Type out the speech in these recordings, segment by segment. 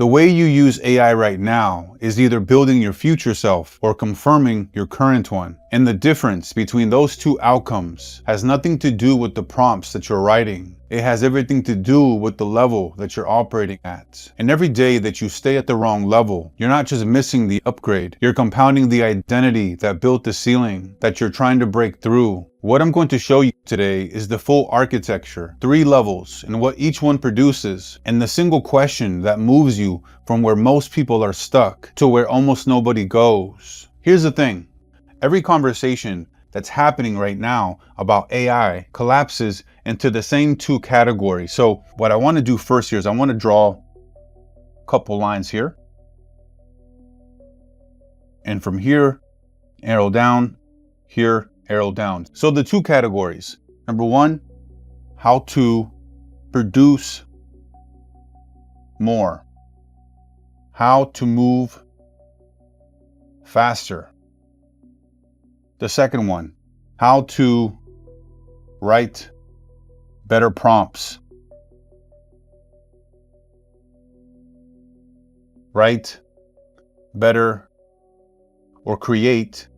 The way you use AI right now is either building your future self or confirming your current one. And the difference between those two outcomes has nothing to do with the prompts that you're writing. It has everything to do with the level that you're operating at. And every day that you stay at the wrong level, you're not just missing the upgrade, you're compounding the identity that built the ceiling that you're trying to break through. What I'm going to show you today is the full architecture, 3 levels, and what each one produces, and the single question that moves you from where most people are stuck to where almost nobody goes. Here's the thing. Every conversation that's happening right now about AI collapses into the same 2 categories. So what I want to do first here is I want to draw a couple lines here. And from here, arrow down, here, arrow down. So the 2 categories. Number 1, how to produce more. How to move faster. The second one, how to write better prompts. Write better or create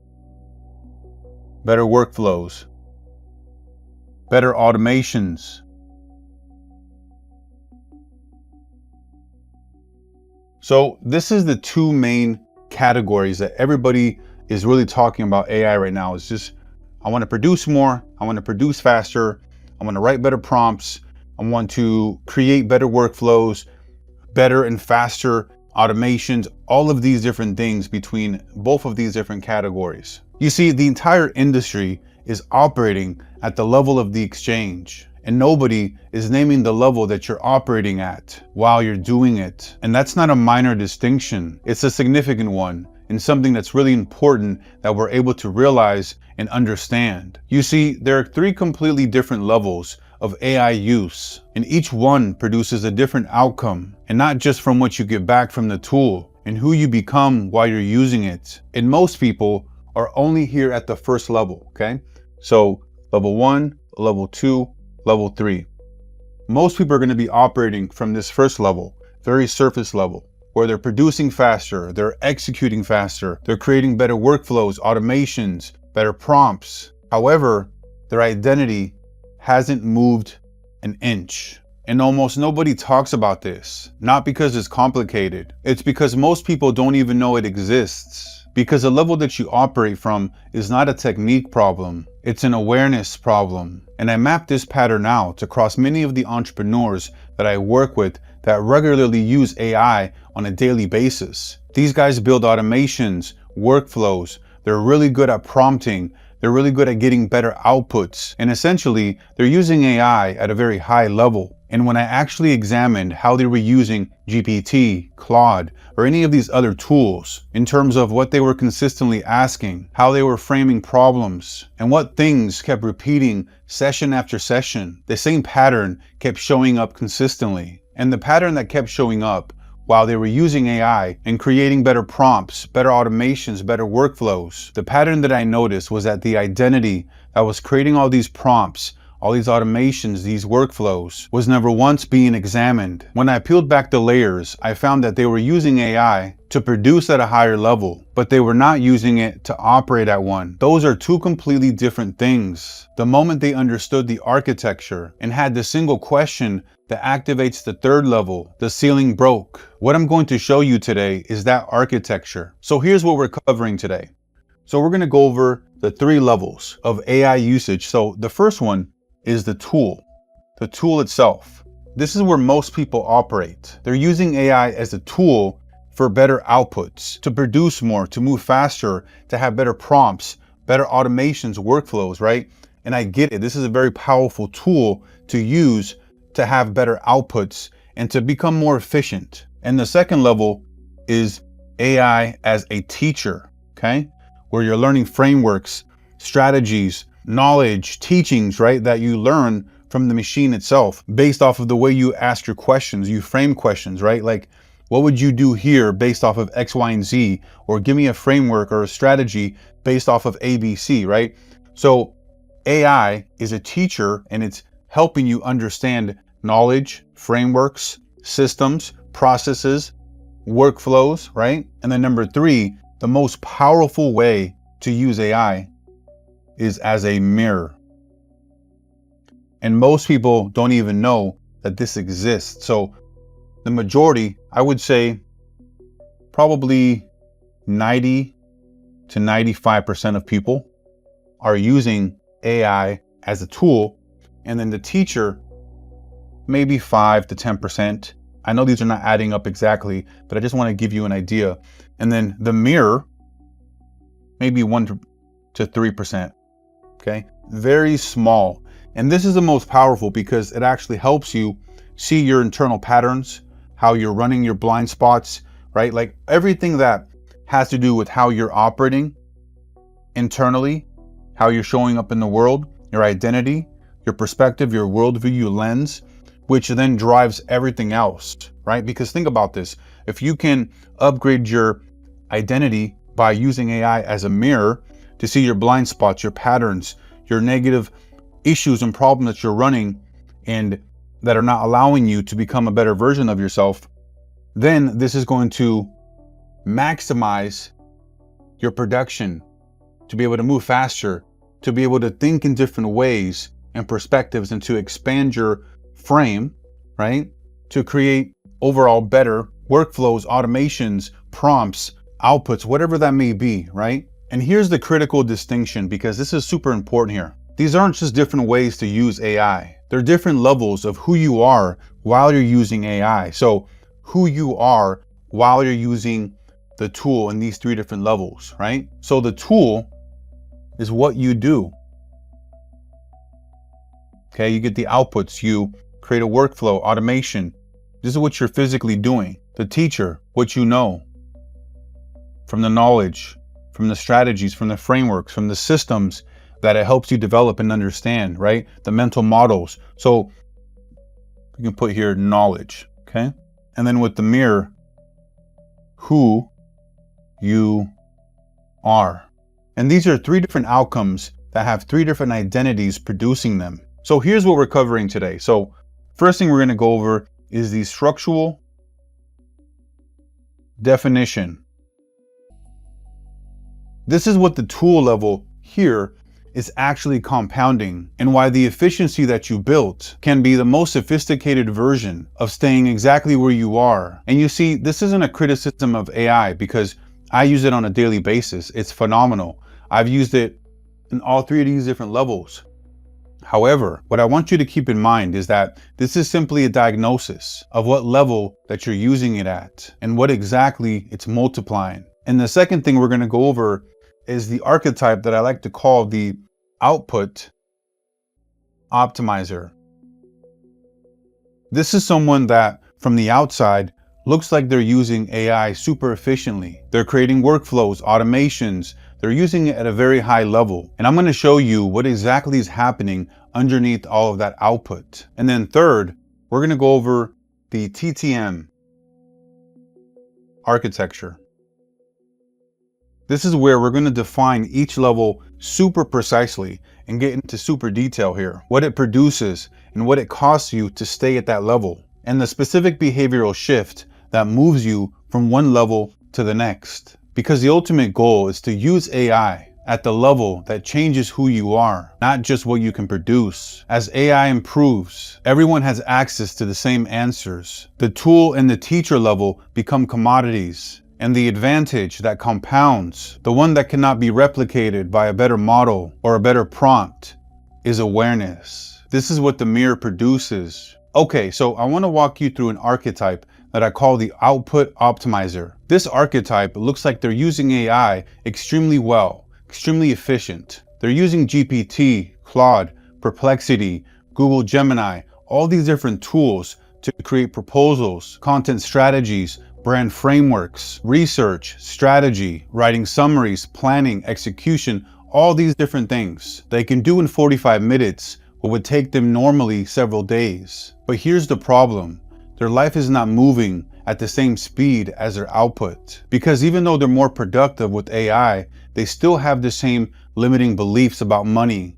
better workflows, better automations. So this is the 2 main categories that everybody is really talking about AI right now. It's just, I want to produce more, I want to produce faster, I want to write better prompts, I want to create better workflows, better and faster automations, all of these different things between both of these different categories. You see, the entire industry is operating at the level of the exchange, and nobody is naming the level that you're operating at while you're doing it. And that's not a minor distinction, it's a significant one, and something that's really important that we're able to realize and understand. You see, there are 3 completely different levels of AI use, and each one produces a different outcome, and not just from what you get back from the tool and who you become while you're using it. And most people are only here at the first level, okay? So level 1, level 2, level 3. Most people are going to be operating from this first level, very surface level, where they're producing faster, they're executing faster, they're creating better workflows, automations, better prompts. However, their identity hasn't moved an inch. And almost nobody talks about this, not because it's complicated. It's because most people don't even know it exists. Because the level that you operate from is not a technique problem, it's an awareness problem. And I map this pattern out across many of the entrepreneurs that I work with that regularly use AI on a daily basis. These guys build automations, workflows, they're really good at prompting, they're really good at getting better outputs, and essentially they're using AI at a very high level. And when I actually examined how they were using GPT, Claude, or any of these other tools in terms of what they were consistently asking, how they were framing problems, and what things kept repeating session after session, the same pattern kept showing up consistently. And the pattern that kept showing up while they were using AI and creating better prompts, better automations, better workflows, the pattern that I noticed was that the identity that was creating all these prompts, all these automations, these workflows, was never once being examined. When I peeled back the layers, I found that they were using AI to produce at a higher level, but they were not using it to operate at one. Those are 2 completely different things. The moment they understood the architecture and had the single question that activates the 3rd level, the ceiling broke. What I'm going to show you today is that architecture. So here's what we're covering today. So we're going to go over the 3 levels of AI usage. So the first one is the tool itself. This is where most people operate. They're using AI as a tool for better outputs, to produce more, to move faster, to have better prompts, better automations, workflows, right? And I get it. This is a very powerful tool to use to have better outputs and to become more efficient. And the second level is AI as a teacher, okay? Where you're learning frameworks, strategies, knowledge, teachings, right? That you learn from the machine itself based off of the way you ask your questions, you frame questions, right? Like, what would you do here based off of X, Y, and Z? Or give me a framework or a strategy based off of ABC, right? So AI is a teacher and it's helping you understand knowledge, frameworks, systems, processes, workflows, right? And then number 3, the most powerful way to use AI is as a mirror. And most people don't even know that this exists. So the majority, I would say probably 90 to 95% of people are using AI as a tool. And then the teacher, maybe 5 to 10%. I know these are not adding up exactly, but I just want to give you an idea. And then the mirror, maybe 1 to 3%. Okay, very small. And this is the most powerful because it actually helps you see your internal patterns, how you're running your blind spots, right? Like everything that has to do with how you're operating internally, how you're showing up in the world, your identity, your perspective, your worldview, your lens, which then drives everything else, right? Because think about this. If you can upgrade your identity by using AI as a mirror to see your blind spots, your patterns, your negative issues and problems that you're running and that are not allowing you to become a better version of yourself, then this is going to maximize your production, to be able to move faster, to be able to think in different ways and perspectives, and to expand your frame, right? To create overall better workflows, automations, prompts, outputs, whatever that may be, right? And here's the critical distinction, because this is super important here. These aren't just different ways to use AI. They're different levels of who you are while you're using AI. So who you are while you're using the tool in these 3 different levels, right? So the tool is what you do. Okay, you get the outputs, you create a workflow, automation. This is what you're physically doing. The teacher, what you know from the knowledge, from the strategies, from the frameworks, from the systems that it helps you develop and understand, right? The mental models. So you can put here knowledge, okay? And then with the mirror, who you are. And these are 3 different outcomes that have 3 different identities producing them. So here's what we're covering today. So first thing we're going to go over is the structural definition. This is what the tool level here is actually compounding, and why the efficiency that you built can be the most sophisticated version of staying exactly where you are. And you see, this isn't a criticism of AI, because I use it on a daily basis. It's phenomenal. I've used it in all 3 of these different levels. However, what I want you to keep in mind is that this is simply a diagnosis of what level that you're using it at and what exactly it's multiplying. And the second thing we're going to go over is the archetype that I like to call the output optimizer. This is someone that from the outside looks like they're using AI super efficiently. They're creating workflows, automations. They're using it at a very high level. And I'm going to show you what exactly is happening underneath all of that output. And then third, we're going to go over the T.T.M architecture. This is where we're going to define each level super precisely and get into super detail here, what it produces and what it costs you to stay at that level, and the specific behavioral shift that moves you from one level to the next. Because the ultimate goal is to use AI at the level that changes who you are, not just what you can produce. As AI improves, everyone has access to the same answers. The tool and the teacher level become commodities, and the advantage that compounds, the one that cannot be replicated by a better model or a better prompt, is awareness. This is what the mirror produces. Okay, so I want to walk you through an archetype that I call the output optimizer. This archetype looks like they're using AI extremely well, extremely efficient. They're using GPT, Claude, Perplexity, Google Gemini, all these different tools to create proposals, content strategies, brand frameworks, research, strategy, writing summaries, planning, execution, all these different things they can do in 45 minutes, what would take them normally several days. But here's the problem. Their life is not moving at the same speed as their output. Because even though they're more productive with AI, they still have the same limiting beliefs about money,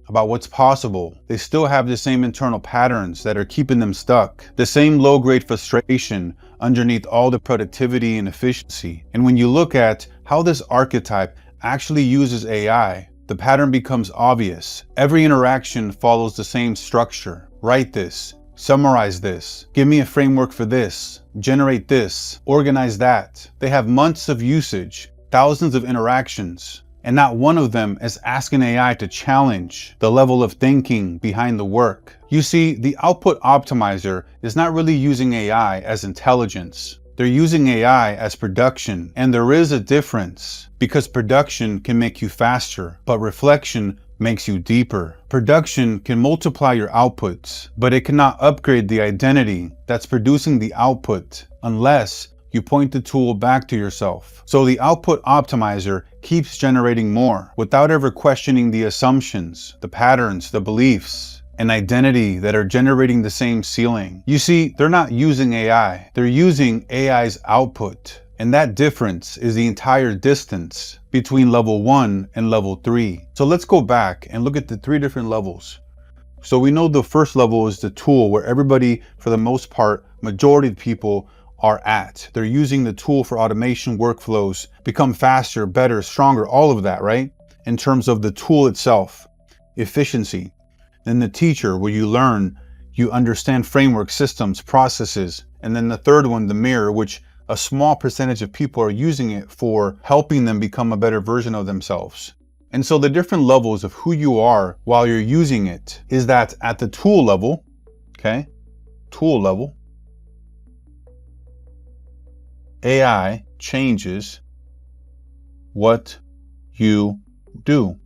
about what's possible. They still have the same internal patterns that are keeping them stuck. The same low-grade frustration underneath all the productivity and efficiency. And when you look at how this archetype actually uses AI, the pattern becomes obvious. Every interaction follows the same structure. Write this, summarize this, give me a framework for this, generate this, organize that. They have months of usage, thousands of interactions, and not one of them is asking AI to challenge the level of thinking behind the work. You see, the output optimizer is not really using AI as intelligence. They're using AI as production, and there is a difference because production can make you faster, but reflection makes you deeper. Production can multiply your outputs, but it cannot upgrade the identity that's producing the output unless you point the tool back to yourself. So the output optimizer keeps generating more without ever questioning the assumptions, the patterns, the beliefs, and identity that are generating the same ceiling. You see, they're not using AI, they're using AI's output. And that difference is the entire distance between level 1 and level 3. So let's go back and look at the 3 different levels. So we know the first level is the tool where everybody, for the most part, majority of people are at. They're using the tool for automation workflows, become faster, better, stronger, all of that, right? In terms of the tool itself, efficiency. Then the teacher, where you learn, you understand framework, systems, processes. And then the third one, the mirror, which a small percentage of people are using it for helping them become a better version of themselves. And so the different levels of who you are while you're using it is that at the tool level, okay, tool level, AI changes what you do,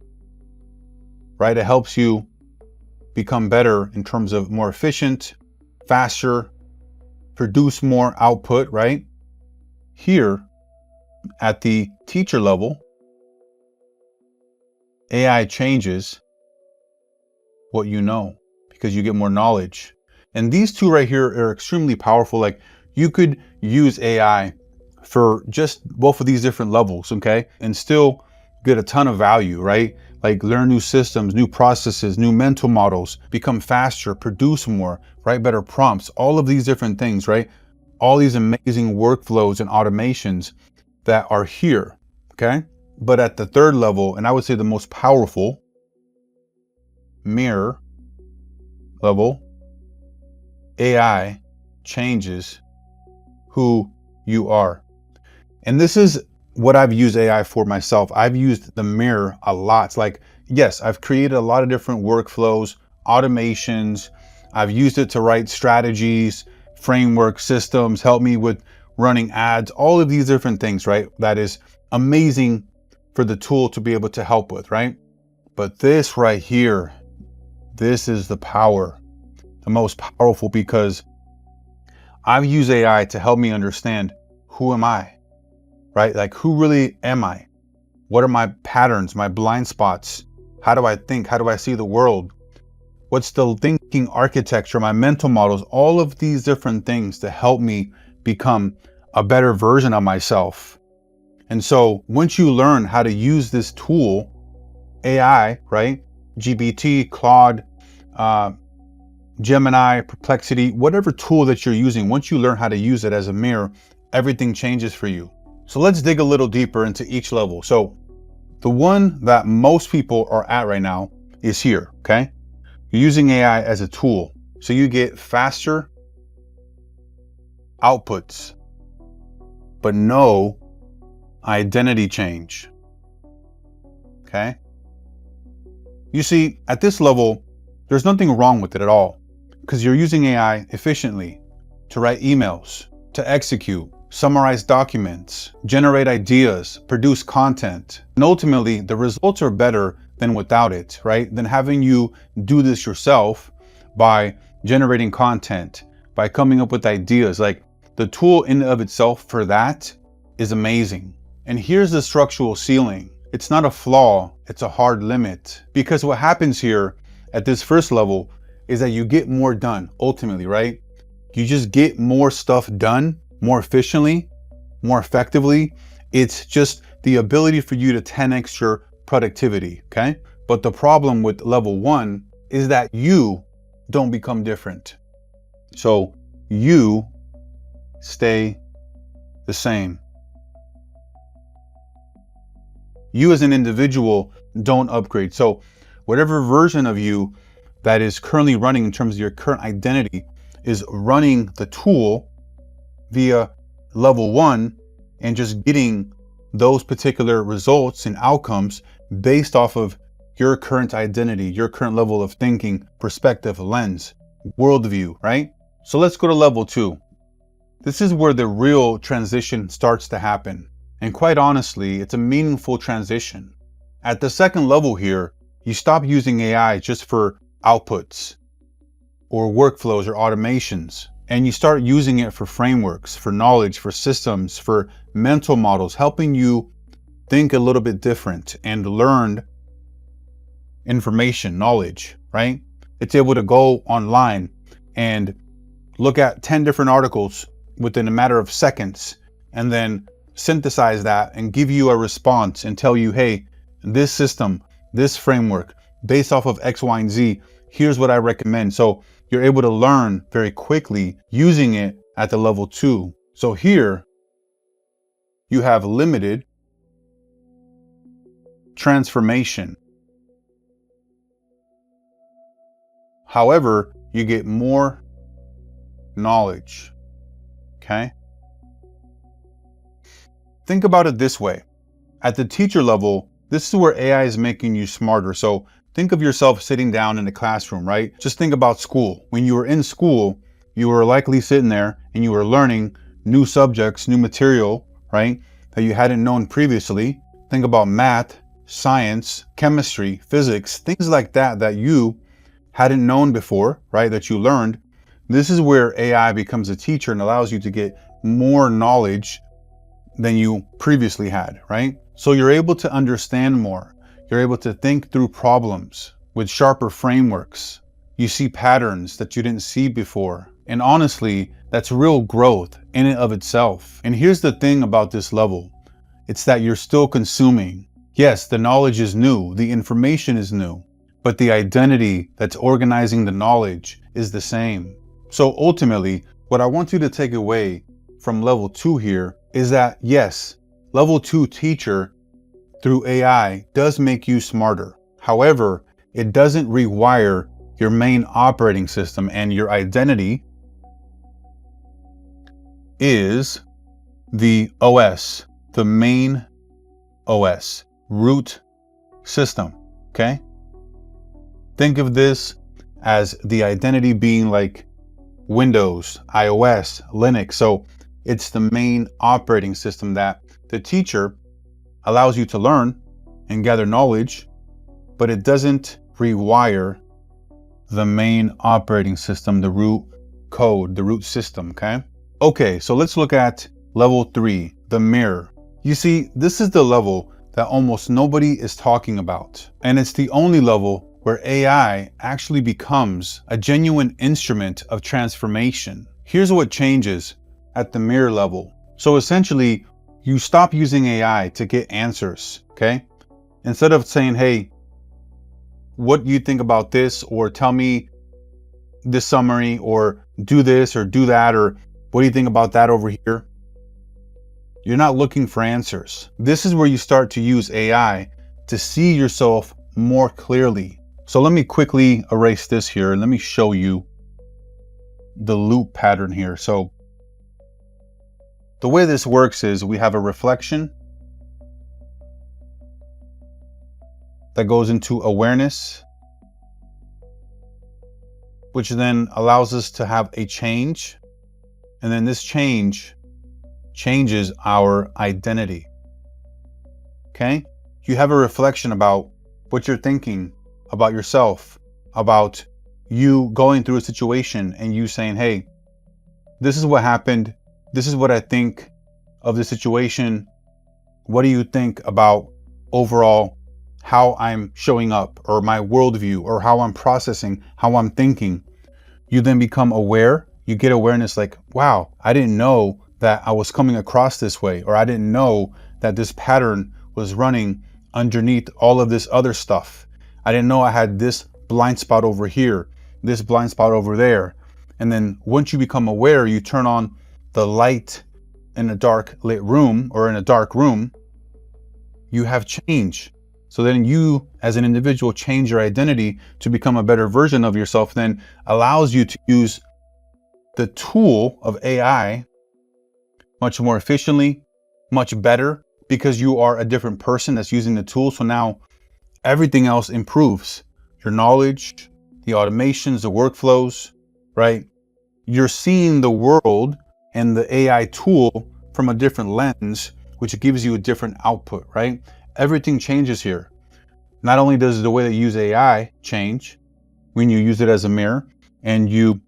right? It helps you become better in terms of more efficient, faster, produce more output, right? Here at the teacher level, AI changes what you know because you get more knowledge. And these two right here are extremely powerful. Like you could use AI for just both of these different levels, okay? And still get a ton of value, right? Like learn new systems, new processes, new mental models, become faster, produce more, write better prompts, all of these different things, right? All these amazing workflows and automations that are here, okay? But at the third level, and I would say the most powerful, mirror level, AI changes who you are. And this is what I've used AI for myself. I've used the mirror a lot. Like, yes, I've created a lot of different workflows, automations. I've used it to write strategies, framework systems, help me with running ads, all of these different things, right? That is amazing for the tool to be able to help with, right? But this right here, this is the power, the most powerful, because I've used AI to help me understand who am I, right? Like who really am I? What are my patterns, my blind spots? How do I think? How do I see the world? What's the thinking architecture, my mental models, all of these different things to help me become a better version of myself. And so once you learn how to use this tool, AI, right? GPT, Claude, Gemini, Perplexity, whatever tool that you're using, once you learn how to use it as a mirror, everything changes for you. So let's dig a little deeper into each level. So the one that most people are at right now is here, okay? You're using AI as a tool. So you get faster outputs, but no identity change, okay? You see, at this level, there's nothing wrong with it at all because you're using AI efficiently to write emails, to execute, summarize documents, generate ideas, produce content. And ultimately, the results are better than without it, right? Than having you do this yourself by generating content, by coming up with ideas. Like the tool in and of itself for that is amazing. And here's the structural ceiling. It's not a flaw, it's a hard limit. Because what happens here at this first level is that you get more done ultimately, right? You just get more stuff done more efficiently, more effectively. It's just the ability for you to 10x your productivity, okay? But the problem with level 1 is that you don't become different. So you stay the same. You as an individual don't upgrade. So whatever version of you that is currently running in terms of your current identity is running the tool via level 1 and just getting those particular results and outcomes based off of your current identity, your current level of thinking, perspective, lens, worldview, right? So let's go to level 2. This is where the real transition starts to happen. And quite honestly, it's a meaningful transition. At the second level here, you stop using AI just for outputs or workflows or automations, and you start using it for frameworks, for knowledge, for systems, for mental models, helping you think a little bit different and learn information, knowledge, right? It's able to go online and look at 10 different articles within a matter of seconds and then synthesize that and give you a response and tell you, hey, this system, this framework, based off of X, Y, and Z, here's what I recommend. So you're able to learn very quickly using it at the level 2. So here you have limited transformation. However, you get more knowledge. Okay? Think about it this way. At the teacher level, this is where AI is making you smarter. So think of yourself sitting down in a classroom, right? Just think about school. When you were in school, you were likely sitting there and you were learning new subjects, new material, right? That you hadn't known previously. Think about math, science, chemistry, physics, things like that that you hadn't known before, right? That you learned. This is where AI becomes a teacher and allows you to get more knowledge than you previously had, right? So you're able to understand more. You're able to think through problems with sharper frameworks. You see patterns that you didn't see before. And honestly, that's real growth in and of itself. And here's the thing about this level. It's that you're still consuming. Yes, the knowledge is new. The information is new. But the identity that's organizing the knowledge is the same. So ultimately, what I want you to take away from level 2 here is that yes, level 2 teacher through AI does make you smarter. However, it doesn't rewire your main operating system, and your identity is the OS, the main OS, root system, okay? Think of this as the identity being like Windows, iOS, Linux. So it's the main operating system that the teacher allows you to learn and gather knowledge, but it doesn't rewire the main operating system, the root code, the root system, okay? Okay, so let's look at level 3, the mirror. You see, this is the level that almost nobody is talking about. And it's the only level where AI actually becomes a genuine instrument of transformation. Here's what changes at the mirror level. So essentially, you stop using AI to get answers, okay? Instead of saying, hey, what do you think about this? Or tell me this summary, or do this or do that, or what do you think about that over here? You're not looking for answers. This is where you start to use AI to see yourself more clearly. So let me quickly erase this here and let me show you the loop pattern here. So the way this works is we have a reflection that goes into awareness, which then allows us to have a change. And then this change changes our identity. Okay? You have a reflection about what you're thinking about yourself, about you going through a situation and you saying, hey, this is what happened. This is what I think of the situation. What do you think about overall how I'm showing up, or my worldview, or how I'm processing, how I'm thinking? You then become aware. You get awareness like, wow, I didn't know that I was coming across this way, or I didn't know that this pattern was running underneath all of this other stuff. I didn't know I had this blind spot over here, this blind spot over there. And then once you become aware, you turn on the light in a dark lit room or in a dark room, you have change. So then you as an individual change your identity to become a better version of yourself, then allows you to use the tool of AI much more efficiently, much better, because you are a different person that's using the tool. So now everything else improves. Your knowledge, the automations, the workflows, right? You're seeing the world and the AI tool from a different lens, which gives you a different output, right? Everything changes here. Not only does the way that you use AI change when you use it as a mirror and you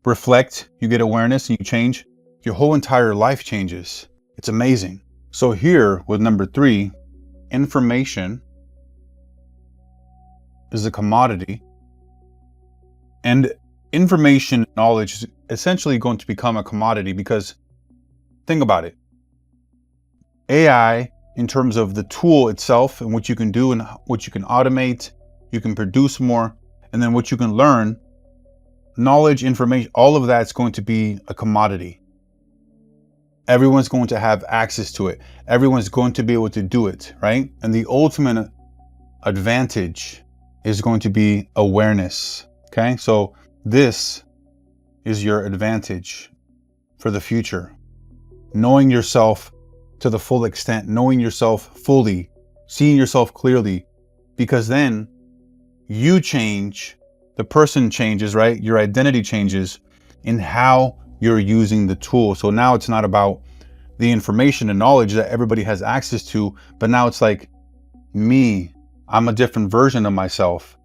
reflect, you get awareness and you change, your whole entire life changes. It's amazing. So here with number 3, information is a commodity, and information knowledge is essentially going to become a commodity because think about it. AI, in terms of the tool itself and what you can do and what you can automate, you can produce more, and then what you can learn, knowledge, information, all of that's going to be a commodity. Everyone's going to have access to it. Everyone's going to be able to do it, right? And the ultimate advantage is going to be awareness, okay? So this is your advantage for the future. Knowing yourself to the full extent, knowing yourself fully, seeing yourself clearly, because then you change, the person changes, right? Your identity changes in how you're using the tool. So now it's not about the information and knowledge that everybody has access to, but now it's like me, I'm a different version of myself.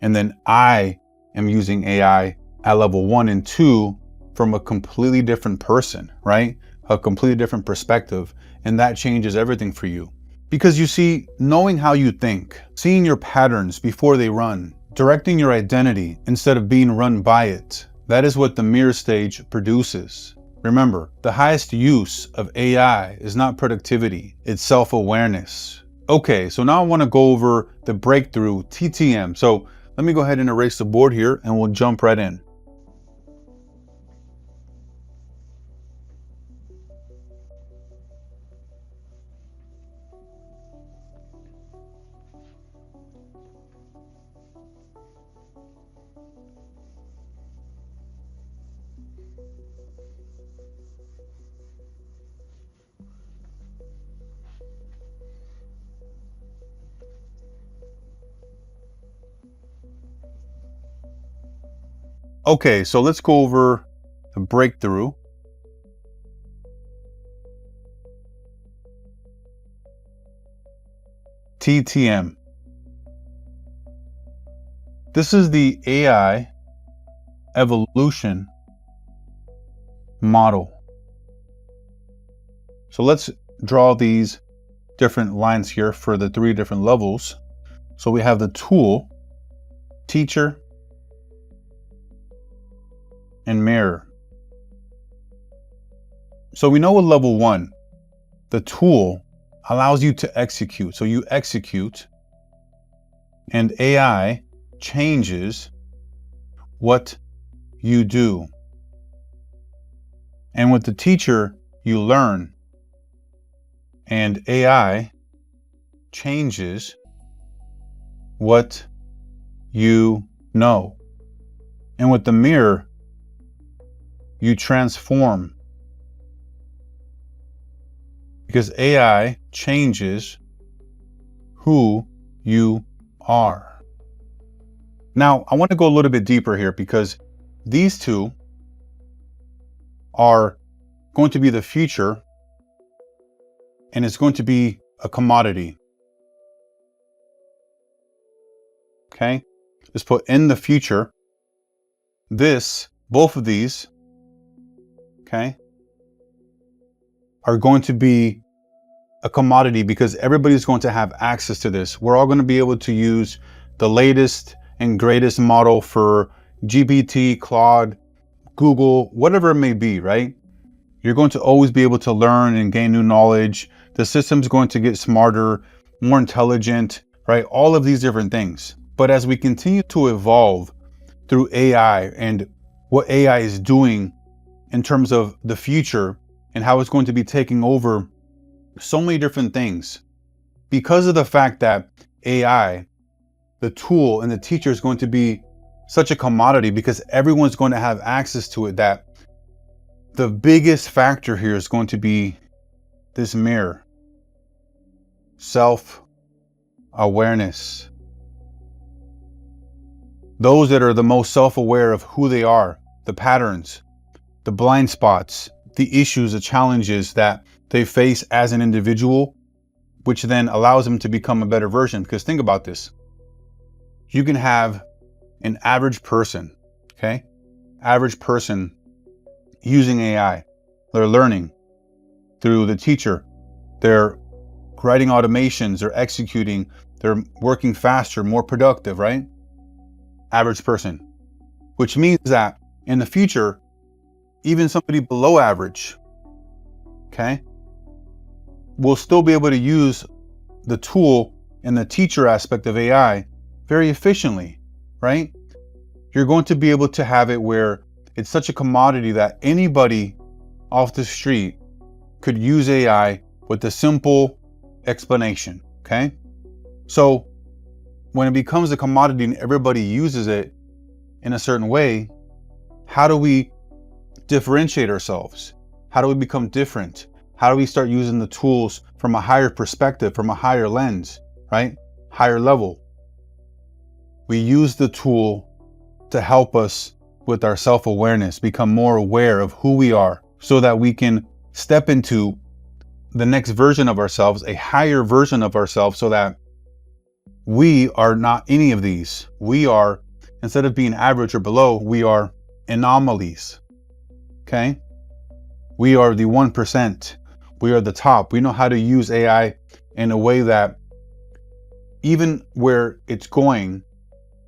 And then I am using AI at level 1 and 2 from a completely different person, right? A completely different perspective. And that changes everything for you. Because you see, knowing how you think, seeing your patterns before they run, directing your identity instead of being run by it, that is what the mirror stage produces. Remember, the highest use of AI is not productivity, it's self-awareness. Okay, so now I want to go over the breakthrough T.T.M. So let me go ahead and erase the board here and we'll jump right in. Okay, so let's go over the breakthrough. T.T.M. This is the AI evolution model. So let's draw these different lines here for the 3 different levels. So we have the tool, teacher, and mirror. So we know with level 1, the tool allows you to execute. So you execute and AI changes what you do. And with the teacher, you learn and AI changes what you know. And with the mirror, you transform, because AI changes who you are. Now, I want to go a little bit deeper here because these two are going to be the future and it's going to be a commodity. Okay, let's put in the future. Both of these, okay, are going to be a commodity because everybody's going to have access to this. We're all going to be able to use the latest and greatest model for GPT, Claude, Google, whatever it may be, right? You're going to always be able to learn and gain new knowledge. The system's going to get smarter, more intelligent, right? All of these different things. But as we continue to evolve through AI and what AI is doing in terms of the future and how it's going to be taking over so many different things because of the fact that AI, the tool and the teacher, is going to be such a commodity because everyone's going to have access to it, that the biggest factor here is going to be this mirror, self-awareness. Those that are the most self-aware of who they are, the patterns, the blind spots, the issues, the challenges that they face as an individual, which then allows them to become a better version. Because think about this. You can have an average person, okay? Average person using AI. They're learning through the teacher. They're writing automations, they're executing, they're working faster, more productive, right? Average person. Which means that in the future, even somebody below average, okay, will still be able to use the tool and the teacher aspect of AI very efficiently, right? You're going to be able to have it where it's such a commodity that anybody off the street could use AI with a simple explanation, okay? So when it becomes a commodity and everybody uses it in a certain way, how do we differentiate ourselves? How do we become different? How do we start using the tools from a higher perspective, from a higher lens, right? Higher level. We use the tool to help us with our self-awareness, become more aware of who we are so that we can step into the next version of ourselves, a higher version of ourselves, so that we are not any of these. We are, instead of being average or below, we are anomalies, okay? We are the 1%. We are the top. We know how to use AI in a way that even where it's going,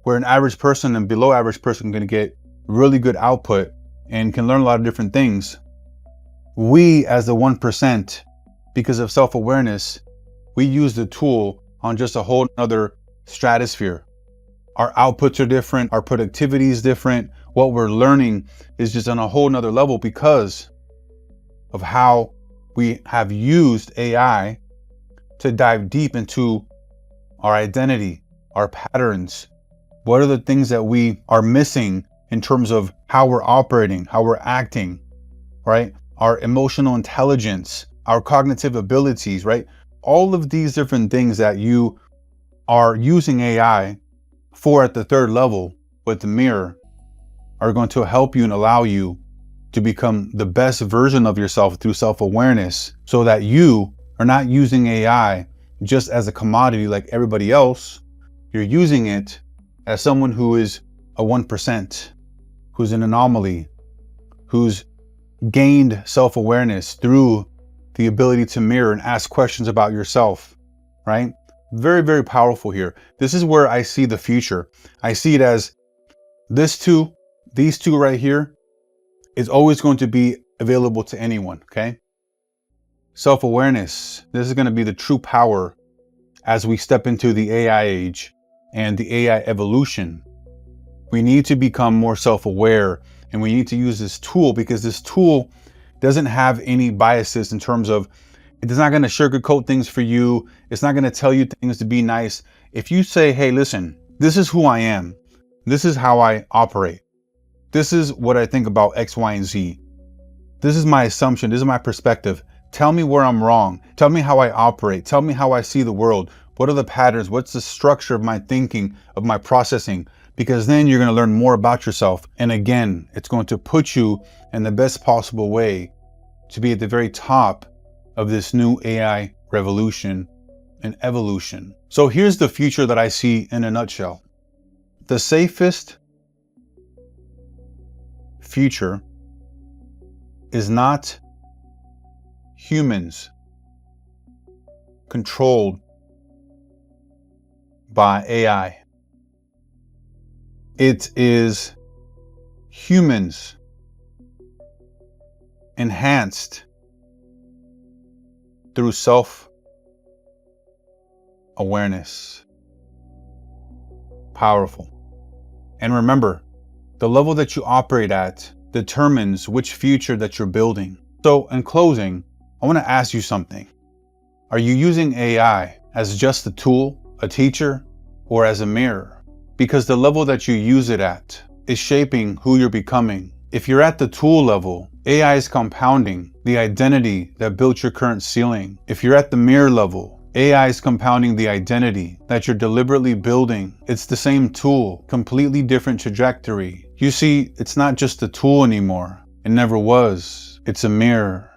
where an average person and below average person can get really good output and can learn a lot of different things, we as the 1%, because of self-awareness, we use the tool on just a whole other stratosphere. Our outputs are different, our productivity is different, what we're learning is just on a whole nother level because of how we have used AI to dive deep into our identity, our patterns. What are the things that we are missing in terms of how we're operating, how we're acting, right? Our emotional intelligence, our cognitive abilities, right? All of these different things that you are using AI for at the third level with the mirror are going to help you and allow you to become the best version of yourself through self-awareness, so that you are not using AI just as a commodity like everybody else. You're using it as someone who is a 1%, who's an anomaly, who's gained self-awareness through the ability to mirror and ask questions about yourself, right? Very, very powerful here. This is where I see the future. I see it as these two right here is always going to be available to anyone, okay? Self-awareness, this is going to be the true power as we step into the AI age and the AI evolution. We need to become more self-aware, and we need to use this tool because this tool doesn't have any biases in terms of, it's not going to sugarcoat things for you. It's not going to tell you things to be nice. If you say, hey, listen, this is who I am. This is how I operate. This is what I think about X, Y, and Z. This is my assumption. This is my perspective. Tell me where I'm wrong. Tell me how I operate. Tell me how I see the world. What are the patterns? What's the structure of my thinking, of my processing? Because then you're going to learn more about yourself. And again, it's going to put you in the best possible way to be at the very top of this new AI revolution and evolution. So here's the future that I see in a nutshell. The safest future is not humans controlled by AI. It is humans enhanced through self-awareness. Powerful. And remember, the level that you operate at determines which future that you're building. So in closing, I want to ask you something. Are you using AI as just a tool, a teacher, or as a mirror? Because the level that you use it at is shaping who you're becoming. If you're at the tool level, AI is compounding the identity that built your current ceiling. If you're at the mirror level, AI is compounding the identity that you're deliberately building. It's the same tool, completely different trajectory. You see, it's not just a tool anymore. It never was. It's a mirror.